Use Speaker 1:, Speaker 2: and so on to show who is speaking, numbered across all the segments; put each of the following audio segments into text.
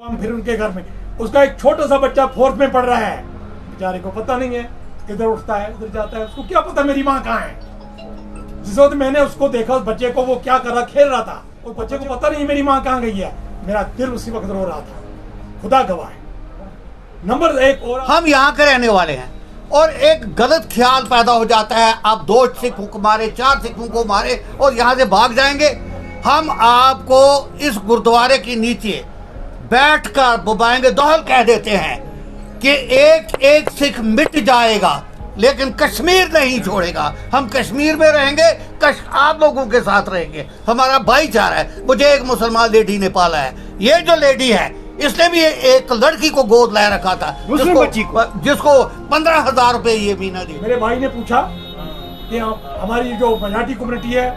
Speaker 1: हम फिर उनके घर में उसका एक छोटा सा बच्चा 4th में पढ़ रहा है, बेचारे को पता नहीं है, इधर उठता है उधर जाता है, उसको क्या पता मेरी माँ कहाँ है। जिस वक्त मैंने उसको देखा, उस बच्चे को वो क्या कर रहा, खेल रहा था, उस बच्चे को पता नहीं मेरी माँ कहाँ गई है, मेरा दिल उसी वक्त रो रहा था, खुदा गवाह है। नंबर 1 और
Speaker 2: हम यहाँ के रहने वाले हैं और एक गलत ख्याल पैदा हो जाता है, आप 2 सिखों को मारे, 4 सिखों को मारे और यहाँ से भाग जाएंगे। हम आपको इस गुरुद्वारे के नीचे बैठकर बुबाएंगे दोहल कह देते हैं कि एक एक सिख मिट जाएगा लेकिन कश्मीर नहीं छोड़ेगा। हम कश्मीर में रहेंगे, आप लोगों के साथ रहेंगे, हमारा भाईचारा है। मुझे एक मुसलमान लेडी ने पाला है, ये जो लेडी है इसने भी एक लड़की को गोद ले रखा था, जिसको 15,000 रुपए ये महीना दी।
Speaker 1: मेरे भाई ने पूछा कि हमारी जो मराठी कम्युनिटी है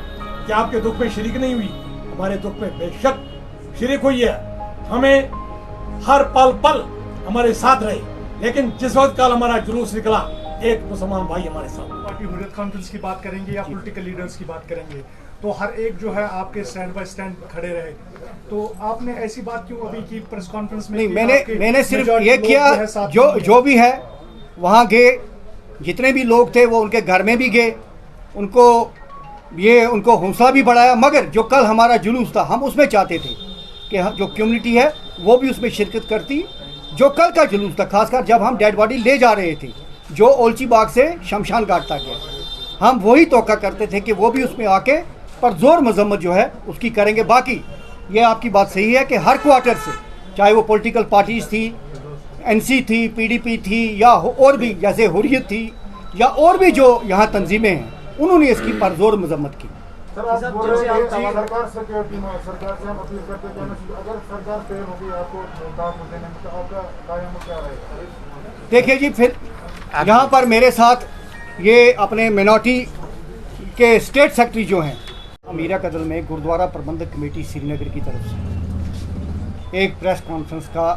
Speaker 1: कि आपके दुख में शरीक नहीं हुई, हमारे दुख में बेशक शरीक हुई है, हमें हर पल पल हमारे साथ रहे। लेकिन जिस वक्त कल हमारा जुलूस निकला, एक मुसलमान भाई हमारे साथ।
Speaker 3: पार्टी हुर्रियत कॉन्फ्रेंस की बात करेंगे या पॉलिटिकल लीडर्स की बात करेंगे, तो हर एक जो है आपके स्टैंड बाय स्टैंड खड़े रहे। तो आपने ऐसी बात क्यों अभी की प्रेस कॉन्फ्रेंस में?
Speaker 4: नहीं, मैंने सिर्फ ये किया, जो भी है वहाँ गए, जितने भी लोग थे वो उनके घर में भी गए, उनको हौसला भी बढ़ाया। मगर जो कल हमारा जुलूस था, हम उसमें चाहते थे कि जो कम्युनिटी है वो भी उसमें शिरकत करती। जो कल का जुलूस था, खासकर जब हम डेड बॉडी ले जा रहे थे जो ओलची बाग से शमशान घाट तक गया, हम वही तोक़ा करते थे कि वो भी उसमें आके पर जोर मजम्मत जो है उसकी करेंगे। बाकी ये आपकी बात सही है कि हर क्वार्टर से, चाहे वो पॉलिटिकल पार्टीज थी, एनसी थी, पीडीपी थी, या और भी जैसे हुर्रियत थी, या और भी जो यहाँ तंजीमें हैं, उन्होंने इसकी परजोर मजम्मत की।
Speaker 5: सरकार से हम अपील करते हैं अगर सरकार फेल होगी आपको काम देने में, तो आपका कायम क्या रहेगा?
Speaker 4: देखिए जी, फिर यहाँ पर मेरे साथ ये अपने मिनॉरिटी के स्टेट सेक्रेटरी जो हैं, मीरा कदल में गुरुद्वारा प्रबंधक कमेटी श्रीनगर की तरफ से एक प्रेस कॉन्फ्रेंस का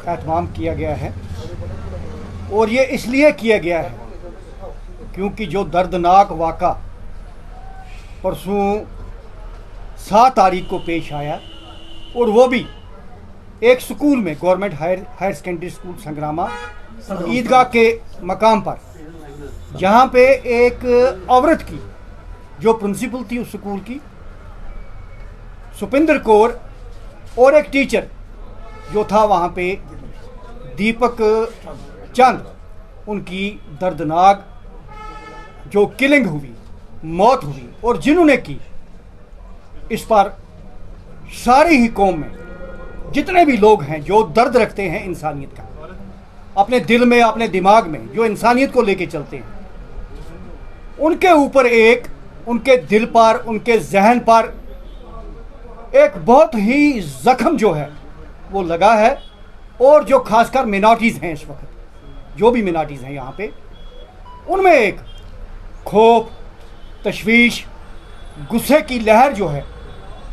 Speaker 4: एहतमाम किया गया है। और ये इसलिए किया गया है क्योंकि जो दर्दनाक वाक़ा परसों 7 तारीख को पेश आया, और वो भी एक स्कूल में, गवर्नमेंट हायर सेकेंडरी स्कूल संग्रामा ईदगाह के मकाम पर, जहाँ पे एक औरत की जो प्रिंसिपल थी उस स्कूल की, सुपिंदर कौर, और एक टीचर जो था वहाँ पे दीपक चंद, उनकी दर्दनाक जो किलिंग हुई, मौत हुई। और जिन्होंने की, इस पर सारी ही कौम में जितने भी लोग हैं जो दर्द रखते हैं इंसानियत का, अपने दिल में, अपने दिमाग में, जो इंसानियत को लेके चलते हैं, उनके ऊपर उनके दिल पर, उनके जहन पर एक बहुत ही जख्म जो है वो लगा है। और जो खासकर मिनॉरिटीज़ हैं इस वक्त, जो भी मिनॉरिटीज़ हैं यहाँ पे, उनमें एक खौफ, तशवीश, गुस्से की लहर जो है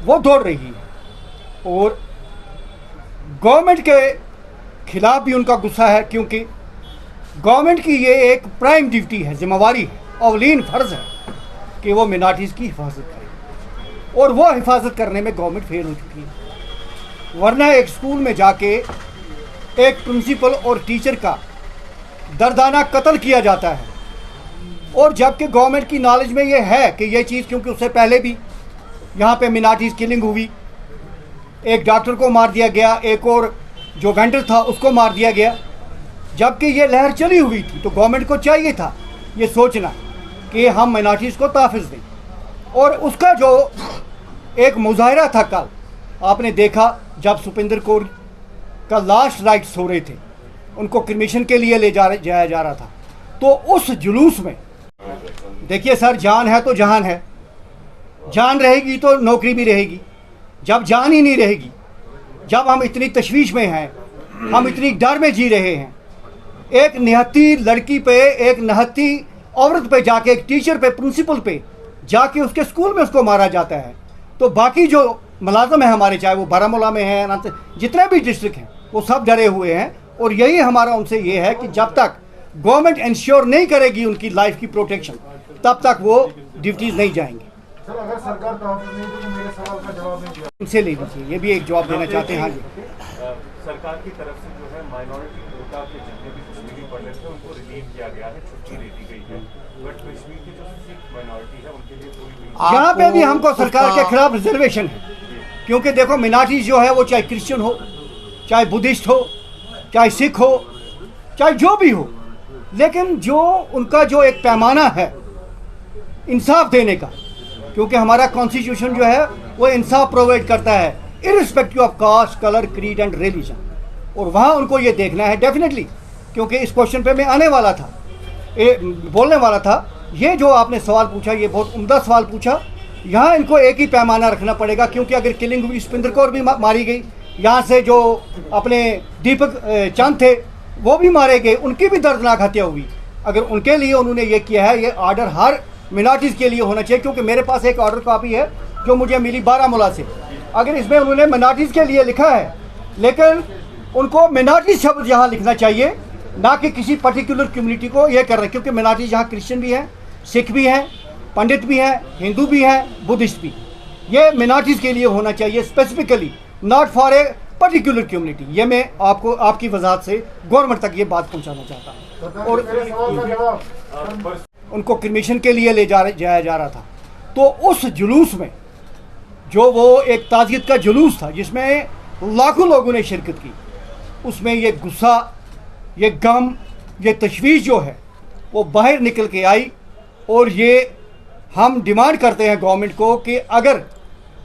Speaker 4: वो दौड़ रही है। और गवर्नमेंट के खिलाफ भी उनका गुस्सा है, क्योंकि गवर्नमेंट की ये एक प्राइम ड्यूटी है, जिम्मेवारी है, अवलीन फ़र्ज़ है कि वो मिनॉरिटीज़ की हिफाजत करे, और वो हिफाजत करने में गवर्नमेंट फेल हो चुकी है। वरना एक स्कूल में जाके एक प्रिंसिपल और टीचर का दर्दाना कत्ल किया जाता है, और जबकि गवर्नमेंट की नॉलेज में ये है कि ये चीज़, क्योंकि उससे पहले भी यहाँ पे मिनॉरिटीज़ किलिंग हुई, एक डॉक्टर को मार दिया गया, एक और जो वेंडर था उसको मार दिया गया, जबकि ये लहर चली हुई थी। तो गवर्नमेंट को चाहिए था ये सोचना कि हम मिनॉरिटीज़ को तहफ़्फ़ुज़ दें। और उसका जो एक मुजाहरा था कल, आपने देखा जब सुपिंदर कौर का लास्ट राइट्स हो रहे थे, उनको क्रिमिशन के लिए ले जाया जा रहा था, तो उस जुलूस में देखिए सर, जान है तो जहान है, जान रहेगी तो नौकरी भी रहेगी। जब जान ही नहीं रहेगी, जब हम इतनी तशवीश में हैं, हम इतनी डर में जी रहे हैं, एक निहत्ती लड़की पे, एक निहत्ती औरत पे जाके, एक टीचर पे, प्रिंसिपल पे जाके उसके स्कूल में उसको मारा जाता है, तो बाकी जो मुलाजम है हमारे, चाहे वो बारामूला में है, जितने भी डिस्ट्रिक्ट हैं, वो सब डरे हुए हैं। और यही हमारा उनसे ये है कि जब तक गवर्नमेंट इंश्योर नहीं करेगी उनकी लाइफ की प्रोटेक्शन, तब तक वो ड्यूटीज़ नहीं जाएंगे।
Speaker 5: सर, अगर सरकार तहफ़्फ़ुज़ नहीं देगी, मेरे सवाल का जवाब नहीं दिया,
Speaker 4: इनसे ले लीजिए, ये भी एक जवाब देना चाहते हैं। हाँ जी।
Speaker 6: सरकार की तरफ से जो है माइनॉरिटी कोटा के जितने भी कश्मीरी पंडित थे उनको रिलीव किया गया है, छुट्टी दे दी गई है, बट कश्मीर की जो सिख माइनॉरिटी है उनके लिए कोई भी
Speaker 4: यहाँ पे भी हमको सरकार के खिलाफ रिजर्वेशन है, क्योंकि देखो मिनारिटीज जो है वो चाहे क्रिश्चियन हो, चाहे बुद्धिस्ट हो, चाहे सिख हो, चाहे जो भी हो, लेकिन जो उनका जो एक पैमाना है इंसाफ देने का, क्योंकि हमारा कॉन्स्टिट्यूशन जो है वो इंसाफ प्रोवाइड करता है irrespective of caste, colour, creed and religion, और वहाँ उनको ये देखना है डेफिनेटली, क्योंकि इस क्वेश्चन पे मैं आने वाला था, बोलने वाला था। ये जो आपने सवाल पूछा ये बहुत उम्दा सवाल पूछा। यहाँ इनको एक ही पैमाना रखना पड़ेगा, क्योंकि अगर किलिंग हुई, सुपिंदर कौर भी मारी गई, यहाँ से जो अपने दीपक चंद थे वो भी मारे गए, उनकी भी दर्दनाक हत्या हुई। अगर उनके लिए उन्होंने ये किया है, ये ऑर्डर हर मिनॉरिटीज़ के लिए होना चाहिए, क्योंकि मेरे पास एक ऑर्डर कॉपी है जो मुझे मिली बारामूला से। अगर इसमें उन्होंने मिनॉरिटीज़ के लिए लिखा है, लेकिन उनको मिनॉरिटीज़ शब्द यहाँ लिखना चाहिए, ना कि किसी पर्टिकुलर कम्युनिटी को ये कर रहे, क्योंकि मिनॉरिटीज़ यहाँ क्रिश्चियन भी हैं, सिख भी हैं, पंडित भी हैं, हिंदू भी हैं, बुद्धिस्ट भी। ये मिनॉरिटीज़ के लिए होना चाहिए specifically, not for a particular community. ये मैं आपको आपकी वजाहत से गवर्नमेंट तक ये बात पहुँचाना चाहता हूँ। और उनको क्रिमिशन के लिए ले जाया जा रहा था, तो उस जुलूस में जो वो एक ताज़ियत का जुलूस था जिसमें लाखों लोगों ने शिरकत की, उसमें ये गुस्सा, ये गम, ये तशवीश जो है वो बाहर निकल के आई। और ये हम डिमांड करते हैं गवर्नमेंट को कि अगर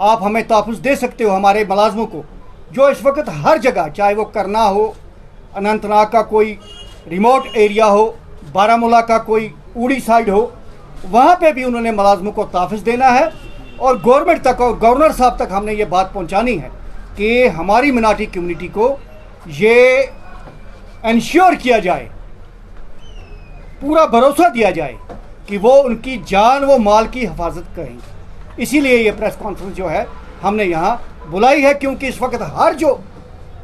Speaker 4: आप हमें तहफ़्फ़ुज़ दे सकते हो हमारे मुलाज़मों को, जो इस वक्त हर जगह, चाहे वो करना हो, अनंतनाग का कोई रिमोट एरिया हो, बारामूला का कोई उड़ी साइड हो, वहाँ पे भी उन्होंने मुलाज़मों को तहफ़्फ़ुज़ देना है। और गवर्नमेंट तक और गवर्नर साहब तक हमने ये बात पहुँचानी है कि हमारी मिनारिटी कम्युनिटी को ये इंश्योर किया जाए, पूरा भरोसा दिया जाए कि वो उनकी जान व माल की हिफाजत करेंगे। इसीलिए ये प्रेस कॉन्फ्रेंस जो है हमने यहाँ बुलाई है, क्योंकि इस वक्त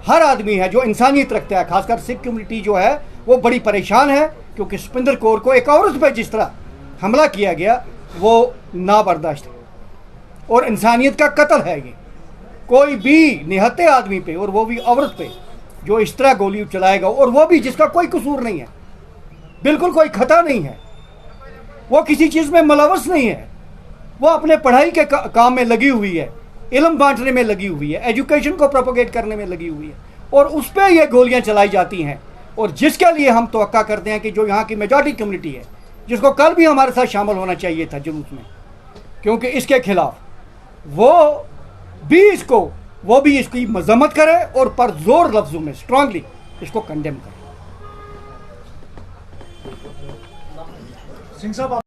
Speaker 4: हर आदमी है जो इंसानियत रखता है, खासकर सिख कम्युनिटी जो है वो बड़ी परेशान है, क्योंकि सुपिंदर कौर को एक औरत पर जिस तरह हमला किया गया वो नाबर्दाश्त है और इंसानियत का कत्ल है। ये कोई भी निहत्ते आदमी पे, और वो भी औरत पे, जो इस तरह गोली चलाएगा, और वो भी जिसका कोई कसूर नहीं है, बिल्कुल कोई खता नहीं है, वो किसी चीज़ में मुलव्वस नहीं है, वो अपने पढ़ाई के काम में लगी हुई है, इल्म बांटने में लगी हुई है, एजुकेशन को प्रोपोगेट करने में लगी हुई है, और उस पर ये गोलियां चलाई जाती हैं। और जिसके लिए हम तवक्का करते हैं कि जो यहाँ की मेजॉरिटी कम्युनिटी है, जिसको कल भी हमारे साथ शामिल होना चाहिए था जुलूस में, क्योंकि इसके खिलाफ वो भी इसकी मजम्मत करे और पर जोर लफ्जों में स्ट्रांगली इसको कंडेम करे।
Speaker 3: सिंह साहब,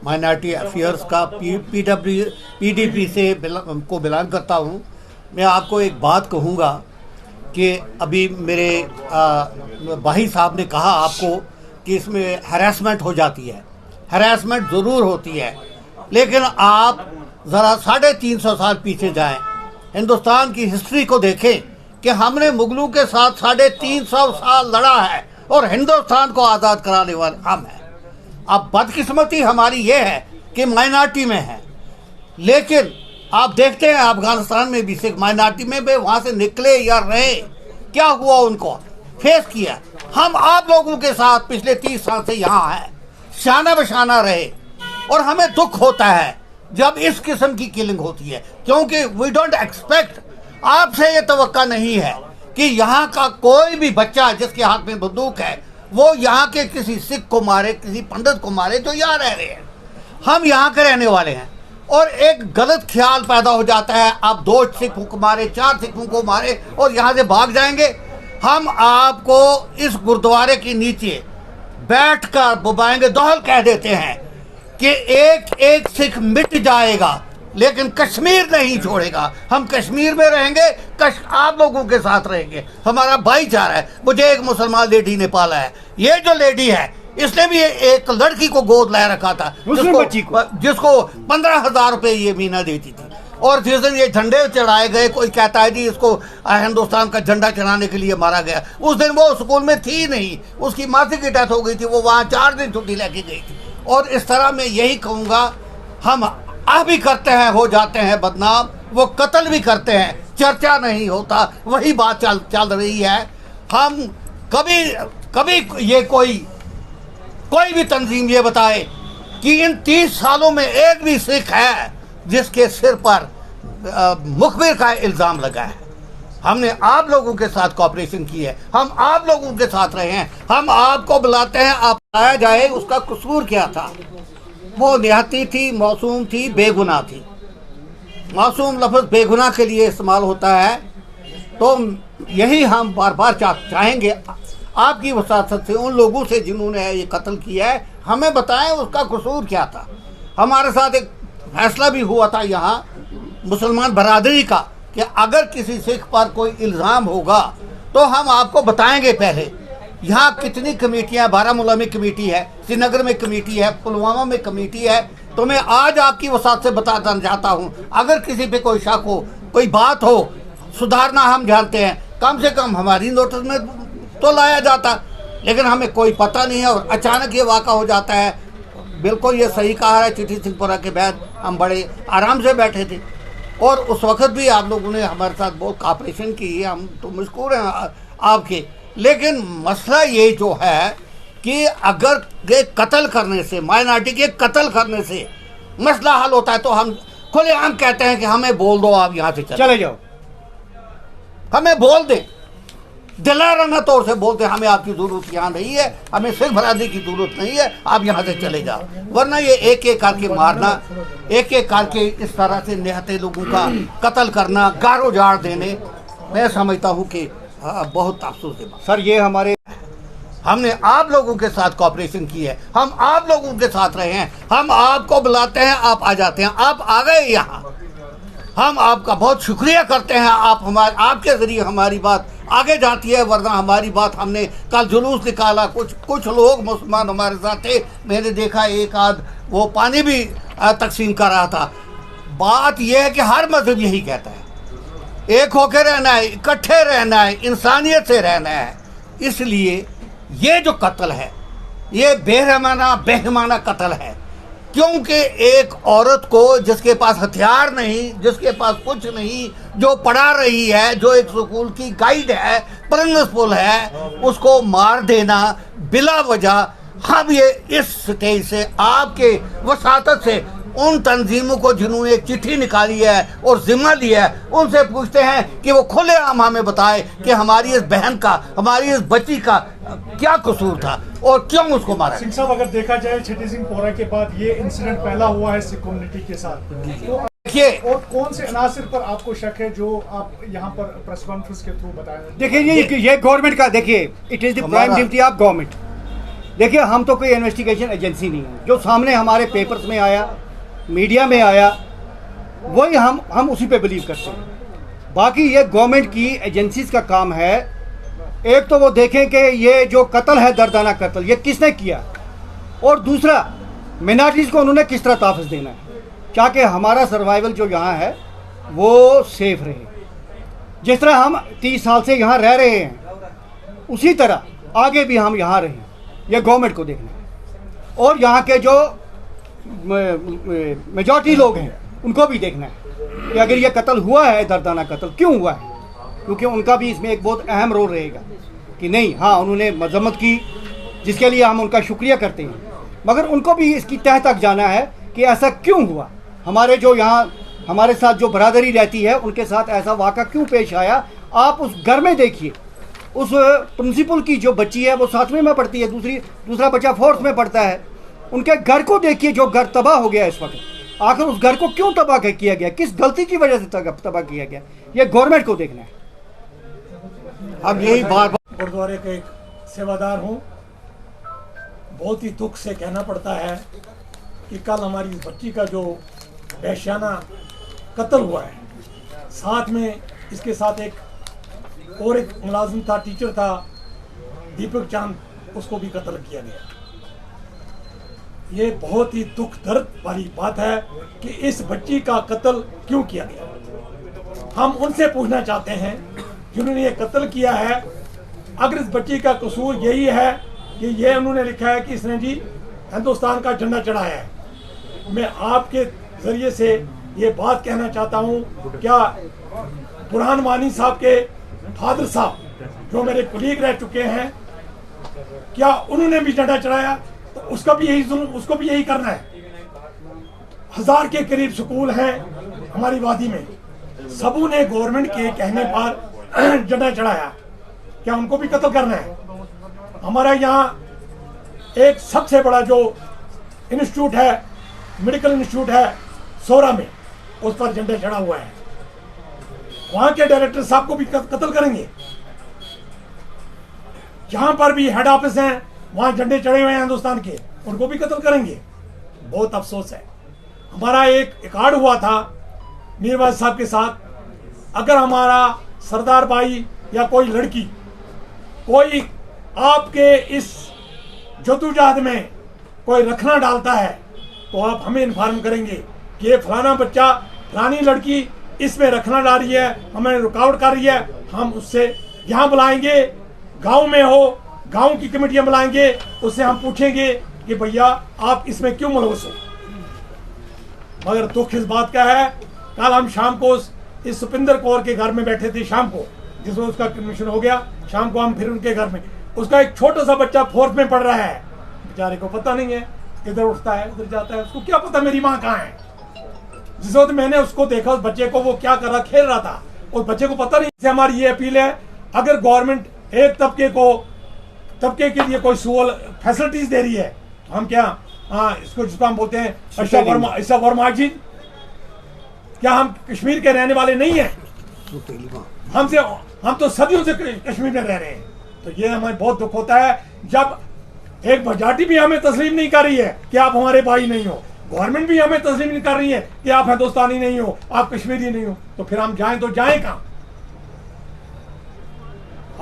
Speaker 2: माइनॉरिटी अफेयर्स का पीडीपी से को बिलोंग करता हूँ। मैं आपको एक बात कहूँगा कि अभी मेरे भाई साहब ने कहा आपको कि इसमें हैरेसमेंट हो जाती है। हैरेसमेंट ज़रूर होती है, लेकिन आप ज़रा 350 साल पीछे जाएं, हिंदुस्तान की हिस्ट्री को देखें कि हमने मुगलों के साथ 350 साल लड़ा है और हिंदुस्तान को आज़ाद कराने वाले हम हैं। अब बदकिस्मती हमारी ये है कि माइनॉरिटी में है, लेकिन आप देखते हैं अफगानिस्तान में भी सिख माइनॉरिटी में भी वहाँ से निकले या रहे, क्या हुआ, उनको फेस किया। हम आप लोगों के साथ पिछले 30 साल से यहाँ हैं, शाना बशाना रहे, और हमें दुख होता है जब इस किस्म की किलिंग होती है, क्योंकि वी डोंट एक्सपेक्ट, आपसे ये तवक्का नहीं है कि यहाँ का कोई भी बच्चा जिसके हाथ में बंदूक है वो यहाँ के किसी सिख को मारे, किसी पंडित को मारे जो यहाँ रह रहे हैं। हम यहाँ के रहने वाले हैं, और एक गलत ख्याल पैदा हो जाता है, आप 2 सिखों को मारे, 4 सिखों को मारे और यहाँ से भाग जाएंगे। हम आपको इस गुरुद्वारे के नीचे बैठकर बुबाएंगे दोहल कह देते हैं कि एक एक सिख मिट जाएगा, लेकिन कश्मीर नहीं छोड़ेगा। हम कश्मीर में रहेंगे, आप लोगों के साथ रहेंगे, हमारा भाईचारा है। मुझे एक मुसलमान लेडी ने पाला है, ये जो लेडी है इसने भी एक लड़की को गोद ला रखा था, जिसको 15,000 रुपये ये महीना देती थी। और जिस दिन ये झंडे चढ़ाए गए, कोई कहता है जी इसको हिंदुस्तान का झंडा चढ़ाने के लिए मारा गया, उस दिन वो स्कूल में थी नहीं, उसकी मासी की डेथ हो गई थी, वो वहाँ 4 दिन छुट्टी लेके गई थी। और इस तरह मैं यही कहूँगा, हम भी करते हैं, हो जाते हैं बदनाम, वो कत्ल भी करते हैं, चर्चा नहीं होता, वही बात चल रही है। हम कभी ये कोई भी तंजीम ये बताए कि इन 30 सालों में एक भी सिख है जिसके सिर पर मुखबिर का इल्ज़ाम लगा है। हमने आप लोगों के साथ कॉपरेशन की है, हम आप लोगों के साथ रहे हैं। हम आपको बुलाते हैं, आप आया जाए उसका कसूर क्या था। वो निहत्ती थी, मासूम थी, बेगुनाह थी। मासूम लफ्ज़ बेगुनाह के लिए इस्तेमाल होता है, तो यही हम बार बार चाहेंगे आपकी वसात से उन लोगों से जिन्होंने ये कत्ल किया है, हमें बताएं उसका कसूर क्या था। हमारे साथ एक फैसला भी हुआ था यहाँ मुसलमान बरादरी का कि अगर किसी सिख पर कोई इल्ज़ाम होगा तो हम आपको बताएंगे। पहले यहाँ कितनी कमेटियाँ, बारामूला में कमेटी है, श्रीनगर में कमेटी है, पुलवामा में कमेटी है, तो मैं आज आपकी वसात से बताना चाहता हूँ, अगर किसी पे कोई शक हो, कोई बात हो, सुधारना हम जानते हैं, कम से कम हमारी नोटिस में तो लाया जाता, लेकिन हमें कोई पता नहीं है और अचानक ये वाक़ा हो जाता है। बिल्कुल ये सही कहा है, चिट्ठी सिंहपुरा के बाद हम बड़े आराम से बैठे थे और उस वक़्त भी आप लोगों ने हमारे साथ बहुत कॉपरेशन की, हम तो मशकूर हैं आपके। लेकिन मसला ये जो है कि अगर ये कत्ल करने से, माइनॉरिटी के कत्ल करने से मसला हल होता है तो हम खुलेआम कहते हैं कि हमें बोल दो, आप यहाँ से चले जाओ, हमें बोल दें, दिलाराना तौर से बोलते हैं हमें आपकी ज़रूरत यहाँ नहीं है, हमें सिख बरादरी की ज़रूरत नहीं है, आप यहाँ से चले जाओ। वरना ये एक एक करके मारना, एक एक करके इस तरह से निहत्ते लोगों का कत्ल करना, गारो जाड़ देने, मैं समझता हूँ कि बहुत अफसोस है
Speaker 4: सर। ये हमने
Speaker 2: आप लोगों के साथ कॉपरेशन की है, हम आप लोगों के साथ रहे हैं, हम आपको बुलाते हैं, आप आ जाते हैं, आप आ गए यहाँ, हम आपका बहुत शुक्रिया करते हैं। आपके ज़रिए हमारी बात आगे जाती है, वरना हमारी बात, हमने कल जुलूस निकाला, कुछ लोग मुसलमान हमारे साथ थे, मैंने देखा एक आध वो पानी भी तकसीम कर रहा था। बात यह है कि हर मजहब यही कहता है, एक होकर रहना है, इकट्ठे रहना है, इंसानियत से रहना है। इसलिए ये जो कत्ल है ये बेरहमाना कत्ल है, क्योंकि एक औरत को जिसके पास हथियार नहीं, जिसके पास कुछ नहीं, जो पढ़ा रही है, जो एक स्कूल की गाइड है, प्रिंसिपल है, उसको मार देना बिला वजह। हम ये इस स्टेज से आपके वसातत से उन तंजीमों को जिन्होंने एक चिट्ठी निकाली है और जिम्मा लिया है, उनसे पूछते हैं कि वो खुलेआम हमें बताए कि हमारी इस बहन का, हमारी इस बच्ची का क्या कसूर था और क्यों उसको मारा।
Speaker 3: सिंह साहब, अगर देखा जाए चिट्ठी सिंहपुरा के बाद ये इंसिडेंट पहला हुआ है सिख कम्युनिटी के साथ, तो
Speaker 2: देखिए
Speaker 3: और कौन से अनासिर पर आपको शक है जो आप यहाँ पर प्रेस कॉन्फ्रेंस के थ्रू बताएं?
Speaker 4: देखिए ये गवर्नमेंट का, देखिए it is the prime duty of government. देखिए हम तो कोई इन्वेस्टिगेशन एजेंसी नहीं है, जो सामने हमारे पेपर्स में आया, मीडिया में आया, वही हम उसी पे बिलीव करते हैं। बाकी ये गवर्नमेंट की एजेंसीज का काम है, एक तो वो देखें कि ये जो कत्ल है, दर्दाना कत्ल, ये किसने किया, और दूसरा मिनॉरिटीज़ को उन्होंने किस तरह तहफ़्फ़ुज़ देना है, ताकि हमारा सर्वाइवल जो यहाँ है वो सेफ रहे। जिस तरह हम 30 साल से यहाँ रह रहे हैं, उसी तरह आगे भी हम यहाँ रहें, यह गवर्नमेंट को देखना है। और यहाँ के जो मेजॉरिटी लोग हैं उनको भी देखना है कि अगर ये कत्ल हुआ है, दर्दाना कत्ल क्यों हुआ है, क्योंकि उनका भी इसमें एक बहुत अहम रोल रहेगा कि नहीं, हाँ उन्होंने मजम्मत की, जिसके लिए हम उनका शुक्रिया करते हैं, मगर उनको भी इसकी तह तक जाना है कि ऐसा क्यों हुआ, हमारे जो यहाँ हमारे साथ जो बरादरी रहती है उनके साथ ऐसा वाक़ा क्यों पेश आया। आप उस घर में देखिए, उस प्रिंसिपल की जो बच्ची है वो 7वीं में पढ़ती है, दूसरा बच्चा 4th में पढ़ता है, उनके घर को देखिए जो घर तबाह हो गया इस वक्त। आखिर उस घर को क्यों तबाह किया गया, किस गलती की वजह से तबाह किया गया, ये गवर्नमेंट को देखना है।
Speaker 2: अब यही बात,
Speaker 1: गुरुद्वारे का एक सेवादार हूँ, बहुत ही दुख से कहना पड़ता है कि कल हमारी बच्ची का जो वहशियाना कत्ल हुआ है, साथ में इसके साथ एक और एक मुलाजिम था, टीचर था, दीपक चांद, उसको भी कत्ल किया गया। ये बहुत ही दुख दर्द वाली बात है कि इस बच्ची का कत्ल क्यों किया गया। हम उनसे पूछना चाहते हैं जिन्होंने ये कत्ल किया है, अगर इस बच्ची का कसूर यही है कि ये उन्होंने लिखा है कि इसने जी हिंदुस्तान का झंडा चढ़ाया है, मैं आपके जरिए से ये बात कहना चाहता हूँ, क्या बुरहान वानी साहब के फादर साहब जो मेरे कुलीग रह चुके हैं, क्या उन्होंने भी झंडा चढ़ाया? तो उसको भी यही करना है। 1000 के करीब स्कूल हैं हमारी वादी में, सबों ने गवर्नमेंट के कहने पर झंडा चढ़ाया, क्या उनको भी कत्ल करना है? हमारा यहाँ एक सबसे बड़ा जो इंस्टीट्यूट है, मेडिकल इंस्टीट्यूट है सोरा में, उस पर झंडा चढ़ा हुआ है, वहां के डायरेक्टर साहब को भी कत्ल करेंगे। जहां पर भी हेड ऑफिस हैं वहां झंडे चढ़े हुए हैं हिंदुस्तान के, उनको भी कत्ल करेंगे। बहुत अफसोस है। हमारा एक रिकॉर्ड हुआ था मीरवाज साहब के साथ, अगर हमारा सरदार भाई या कोई लड़की कोई आपके इस जद्दोजहद में कोई रखना डालता है तो आप हमें इन्फॉर्म करेंगे कि ये फलाना बच्चा, फलानी लड़की इसमें रखना डाल रही है, हमें रुकावट कर रही है। हम उससे यहाँ बुलाएंगे, गांव में हो, गांव की कमेटियां बुलाएंगे, उससे हम पूछेंगे कि भैया आप इसमें क्यों मुलवस हो। मगर दुख इस बात का है, कल हम शाम को इस सुपिंदर कौर के घर में बैठे थे, शाम को जिसमें उसका कमीशन हो गया, शाम को हम फिर उनके घर में, उसका एक छोटा सा बच्चा 4th में पढ़ रहा है, बेचारे को पता नहीं है, इधर उठता है उधर जाता है, उसको क्या पता मेरी माँ कहाँ है। जिस वक्त मैंने उसको देखा, उस बच्चे को वो क्या कर रहा, खेल रहा था, उस बच्चे को पता नहीं। इससे हमारी ये अपील है, अगर गवर्नमेंट एक तबके के लिए कोई फैसिलिटीज दे रही है तो हम क्या, इसको जिसको हम बोलते हैं ईशा वर्मा जी, क्या हम कश्मीर के रहने वाले नहीं हैं? हम तो सदियों से कश्मीर में रह रहे हैं। तो ये हमें बहुत दुख होता है जब एक मेजॉरिटी भी हमें तस्लीम नहीं कर रही है कि आप हमारे भाई नहीं हो, गवर्नमेंट भी हमें तस्लीम नहीं कर रही है कि आप हिंदुस्तानी नहीं हो, आप कश्मीरी नहीं हो, तो फिर हम जाएं तो जाएं कहां?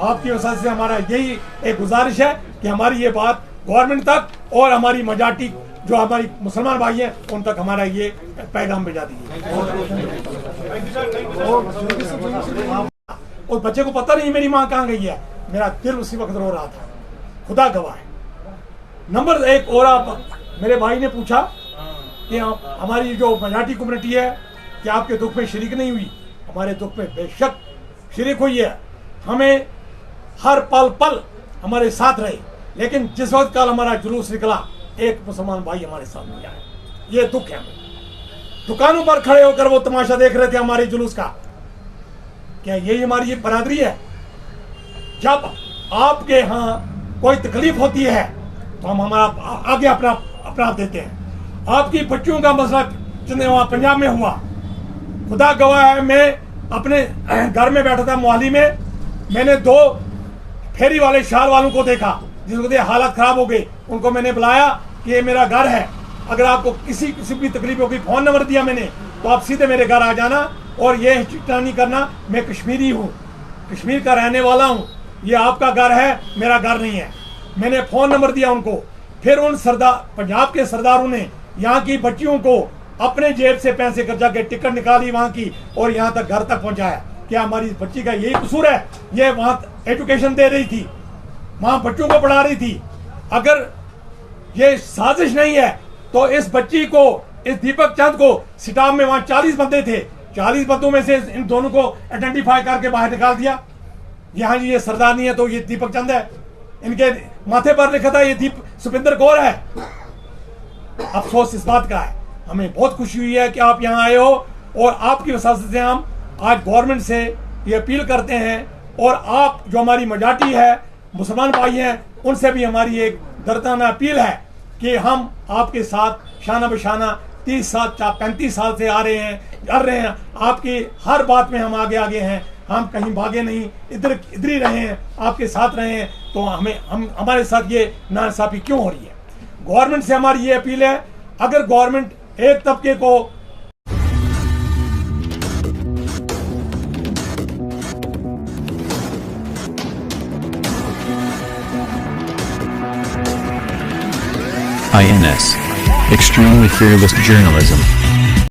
Speaker 1: आपकी वजह से हमारा यही एक गुजारिश है कि हमारी ये बात गवर्नमेंट तक और हमारी मेजॉरिटी जो हमारी मुसलमान भाई हैं उन तक हमारा ये पैगाम भेजा दीजिए। उस बच्चे को पता नहीं मेरी माँ कहाँ गई है, मेरा दिल उसी वक्त रो रहा था, खुदा गवाह है। नंबर 1 और आप मेरे भाई ने पूछा कि हमारी जो मेजॉरिटी कम्युनिटी है कि आपके दुख में शरीक नहीं हुई। हमारे दुख में बेशक शरीक हुई है, हमें हर पल पल हमारे साथ रहे, लेकिन जिस वक्त कल हमारा जुलूस निकला एक मुसलमान भाई हमारे साथ नहीं आया, ये दुख है। दुकानों पर खड़े होकर वो तमाशा देख रहे थे हमारे जुलूस का। क्या यही हमारी ये बरादरी है? जब आपके यहाँ कोई तकलीफ होती है तो हम हमारा आगे अपना देते हैं। आपकी बच्चियों का मसला वहाँ पंजाब में हुआ, खुदा गवाह है, मैं अपने घर में बैठा था मोहाली में, मैंने 2 फेरी वाले शाल वालों को देखा जिसके हालत खराब हो गई। उनको मैंने बुलाया कि ये मेरा घर है, अगर आपको किसी भी तकलीफ होगी, फ़ोन नंबर दिया मैंने, तो आप सीधे मेरे घर आ जाना और ये हिचकिचाना नहीं करना, मैं कश्मीरी हूँ, कश्मीर का रहने वाला हूँ, ये आपका घर है, मेरा घर नहीं है। मैंने फ़ोन नंबर दिया उनको। फिर उन पंजाब के सरदारों ने यहाँ की बच्चियों को अपने जेब से पैसे खर्चा के टिकट निकाली वहाँ की और यहाँ तक घर तक पहुँचाया। क्या हमारी बच्ची का यही कसूर है? ये वहाँ एजुकेशन दे रही थी, वहाँ बच्चों को पढ़ा रही थी। अगर ये साजिश नहीं है तो इस बच्ची को, इस दीपक चंद को, स्टाफ में वहाँ 40 बंदे थे, 40 बंदों में से इन दोनों को आइडेंटिफाई करके बाहर निकाल दिया। यहाँ ये सरदार नहीं है तो ये दीपक चंद है, इनके माथे पर लिखा था ये सुपिंदर कौर है। अफसोस इस बात का है, हमें बहुत खुशी हुई है कि आप यहाँ आए हो और आपकी वजह से हम आज गवर्नमेंट से ये अपील करते हैं, और आप जो हमारी मेजॉरिटी है, मुसलमान भाई हैं, उनसे भी हमारी एक दर्दाना अपील है कि हम आपके साथ शाना बशाना 30 साल 35 साल से आ रहे हैं, कर रहे हैं, आपकी हर बात में हम आगे हैं, हम कहीं भागे नहीं, इधर ही रहे हैं, आपके साथ रहे हैं। तो हमारे साथ ये नाइंसाफी क्यों हो रही है? गवर्नमेंट से हमारी ये अपील है, अगर गवर्नमेंट एक तबके को
Speaker 7: INS. Extremely fearless journalism.